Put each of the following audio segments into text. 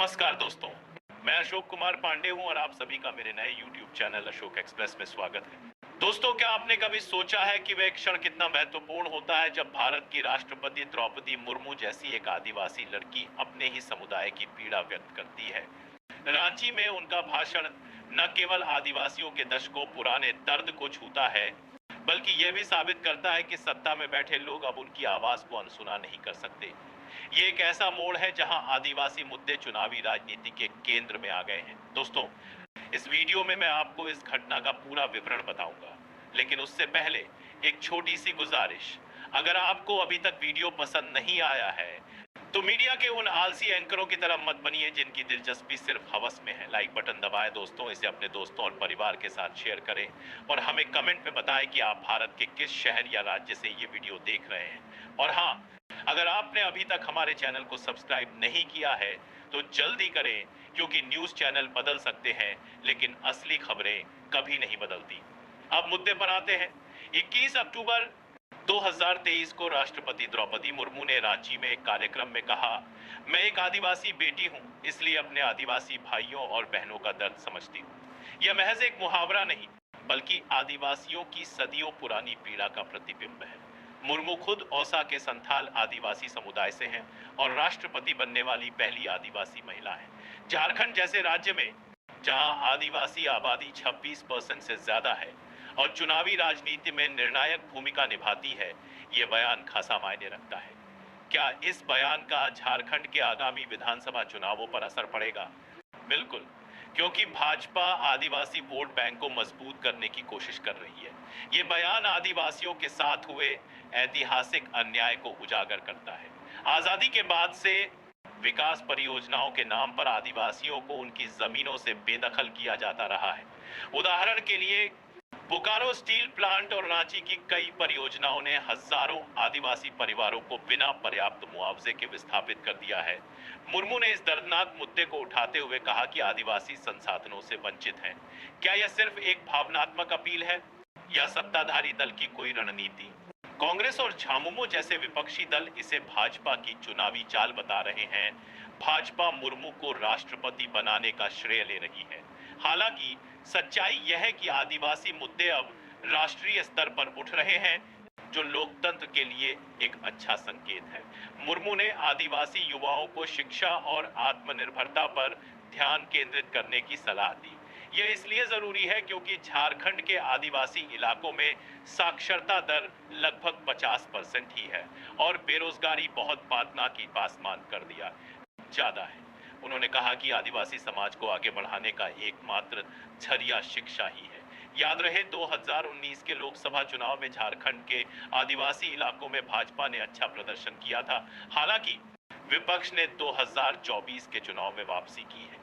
नमस्कार दोस्तों, मैं अशोक कुमार पांडे हूं और आप सभी का मेरे नए YouTube चैनल अशोक एक्सप्रेस में स्वागत है। दोस्तों, क्या आपने कभी सोचा है कि वह क्षण कितना महत्वपूर्ण होता है जब भारत की राष्ट्रपति द्रौपदी मुर्मू जैसी एक आदिवासी लड़की अपने ही समुदाय की पीड़ा व्यक्त करती है। रांची में उनका भाषण न केवल आदिवासियों के दशकों पुराने दर्द को छूता है, बल्कि यह भी साबित करता है कि सत्ता में बैठे लोग अब उनकी आवाज को अनसुना नहीं कर सकते। ये एक ऐसा मोड़ है जहां आदिवासी मुद्दे चुनावी राजनीति के केंद्र में आ गए हैं। दोस्तों, इस वीडियो में मैं आपको इस घटना का पूरा विवरण बताऊंगा, लेकिन उससे पहले एक छोटी सी गुजारिश। अगर आपको अभी तक वीडियो पसंद नहीं आया है तो मीडिया के उन आलसी एंकरों की तरह मत बनिए जिनकी दिलचस्पी सिर्फ हवस में है। लाइक बटन दबाएं दोस्तों, इसे अपने दोस्तों और परिवार के साथ शेयर करें और हमें कमेंट में बताएं कि आप भारत के किस शहर या राज्य से ये वीडियो देख रहे हैं। और हाँ, अगर आपने अभी तक हमारे चैनल को सब्सक्राइब नहीं किया है तो जल्दी करें, क्योंकि न्यूज़ चैनल बदल सकते हैं लेकिन असली खबरें कभी नहीं बदलती। अब मुद्दे पर आते हैं। 21 अक्टूबर 2023 को राष्ट्रपति द्रौपदी मुर्मू ने रांची में एक कार्यक्रम में कहा, मैं एक आदिवासी बेटी हूं, इसलिए अपने आदिवासी भाइयों और बहनों का दर्द समझती हूं। यह महज एक मुहावरा नहीं, बल्कि आदिवासियों की सदियों पुरानी पीड़ा का प्रतिबिंब है। मुर्मू खुद औसा के संथाल आदिवासी समुदाय से हैं और राष्ट्रपति बनने वाली पहली आदिवासी महिला हैं। झारखंड जैसे राज्य में जहां आदिवासी आबादी 26% से ज्यादा है और चुनावी राजनीति में निर्णायक भूमिका निभाती है, ये बयान खासा मायने रखता है। क्या इस बयान का झारखंड के आगामी विधानसभा चुनावों पर असर पड़ेगा? बिल्कुल, क्योंकि भाजपा आदिवासी वोट बैंक को मजबूत करने की कोशिश कर रही है। ये बयान आदिवासियों के साथ हुए ऐतिहासिक अन्याय को उजागर करता है। आजादी के बाद से विकास परियोजनाओं के नाम पर आदिवासियों को उनकी जमीनों से बेदखल किया जाता रहा है। उदाहरण के लिए बोकारो स्टील प्लांट और रांची की कई परियोजनाओं ने हजारों आदिवासी परिवारों को बिना पर्याप्त मुआवजे के विस्थापित कर दिया है। मुर्मू ने इस दर्दनाक मुद्दे को उठाते हुए कहा कि आदिवासी संसाधनों से वंचित हैं। क्या यह सिर्फ एक भावनात्मक अपील है या सत्ताधारी दल की कोई रणनीति? कांग्रेस और झामुमो जैसे विपक्षी दल इसे भाजपा की चुनावी चाल बता रहे हैं। भाजपा मुर्मू को राष्ट्रपति बनाने का श्रेय ले रही है। हालांकि सच्चाई यह है कि आदिवासी मुद्दे अब राष्ट्रीय स्तर पर उठ रहे हैं, जो लोकतंत्र के लिए एक अच्छा संकेत है। मुर्मू ने आदिवासी युवाओं को शिक्षा और आत्मनिर्भरता पर ध्यान केंद्रित करने की सलाह दी। यह इसलिए जरूरी है क्योंकि झारखंड के आदिवासी इलाकों में साक्षरता दर लगभग 50% ही है और बेरोजगारी बहुत बातना की पासमान कर दिया ज्यादा है। उन्होंने कहा कि आदिवासी समाज को आगे बढ़ाने का एकमात्र जरिया शिक्षा ही है। याद रहे, 2019 के लोकसभा चुनाव में झारखंड के आदिवासी इलाकों में भाजपा ने अच्छा प्रदर्शन किया था। हालांकि विपक्ष ने 2024 के चुनाव में वापसी की है।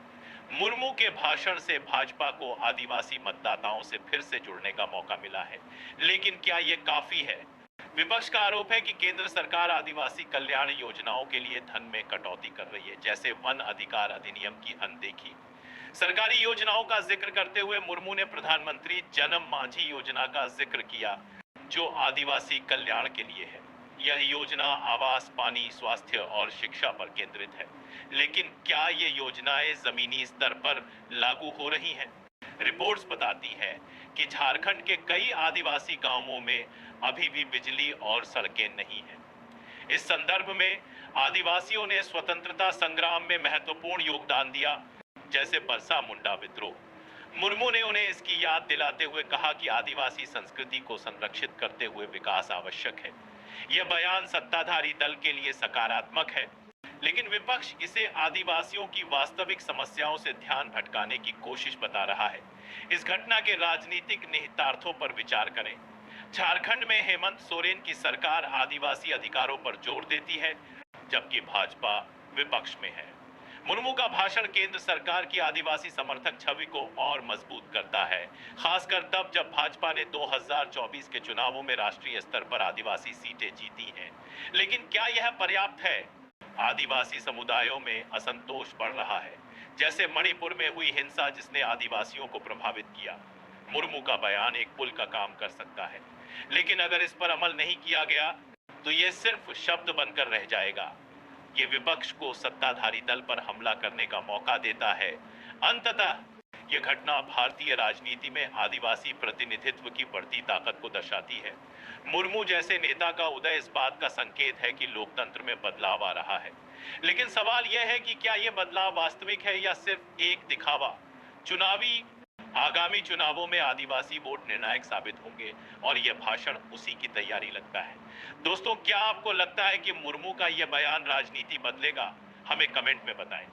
मुर्मू के भाषण से भाजपा को आदिवासी मतदाताओं से फिर से जुड़ने का मौका मिला है, लेकिन क्या यह काफी है? विपक्ष का आरोप है कि केंद्र सरकार आदिवासी कल्याण योजनाओं के लिए धन में कटौती कर रही है, जैसे वन अधिकार अधिनियम की अनदेखी। सरकारी योजनाओं का जिक्र करते हुए मुर्मू ने प्रधानमंत्री जन्म माझी योजना का जिक्र किया, जो आदिवासी कल्याण के लिए है। यह योजना आवास, पानी, स्वास्थ्य और शिक्षा पर केंद्रित है। लेकिन क्या ये योजनाएं जमीनी स्तर पर लागू हो रही हैं? रिपोर्ट्स बताती हैं कि झारखंड के कई आदिवासी गांवों में अभी भी बिजली और सड़कें नहीं हैं। इस संदर्भ में आदिवासियों ने स्वतंत्रता संग्राम में महत्वपूर्ण योगदान दिया, जैसे बरसा मुंडा विद्रोह। मुर्मू ने उन्हें इसकी याद दिलाते हुए कहा कि आदिवासी संस्कृति को संरक्षित करते हुए विकास आवश्यक है। यह बयान सत्ताधारी दल के लिए सकारात्मक है, लेकिन विपक्ष इसे आदिवासियों की वास्तविक समस्याओं से ध्यान भटकाने की कोशिश बता रहा है। इस घटना के राजनीतिक निहितार्थों पर विचार करें। झारखंड में हेमंत सोरेन की सरकार आदिवासी अधिकारों पर जोर देती है, जबकि भाजपा विपक्ष में है। मुर्मू का भाषण केंद्र सरकार की आदिवासी समर्थक छवि को और मजबूत करता है, खासकर तब जब भाजपा ने 2024 के चुनावों में राष्ट्रीय स्तर पर आदिवासी सीटें जीती हैं। लेकिन क्या यह पर्याप्त है? आदिवासी समुदायों में असंतोष बढ़ रहा है, जैसे मणिपुर में हुई हिंसा जिसने आदिवासियों को प्रभावित किया। मुर्मू का बयान एक पुल का काम कर सकता है, लेकिन अगर इस पर अमल नहीं किया गया तो यह सिर्फ शब्द बनकर रह जाएगा। ये विपक्ष को सत्ताधारी दल पर हमला करने का मौका देता है। अंततः ये घटना भारतीय राजनीति में आदिवासी प्रतिनिधित्व की बढ़ती ताकत को दर्शाती है। मुर्मू जैसे नेता का उदय इस बात का संकेत है कि लोकतंत्र में बदलाव आ रहा है। लेकिन सवाल यह है कि क्या यह बदलाव वास्तविक है या सिर्फ एक दिखावा। चुनावी आगामी चुनावों में आदिवासी वोट निर्णायक साबित होंगे और यह भाषण उसी की तैयारी लगता है। दोस्तों, क्या आपको लगता है कि मुर्मू का यह बयान राजनीति बदलेगा? हमें कमेंट में बताएं।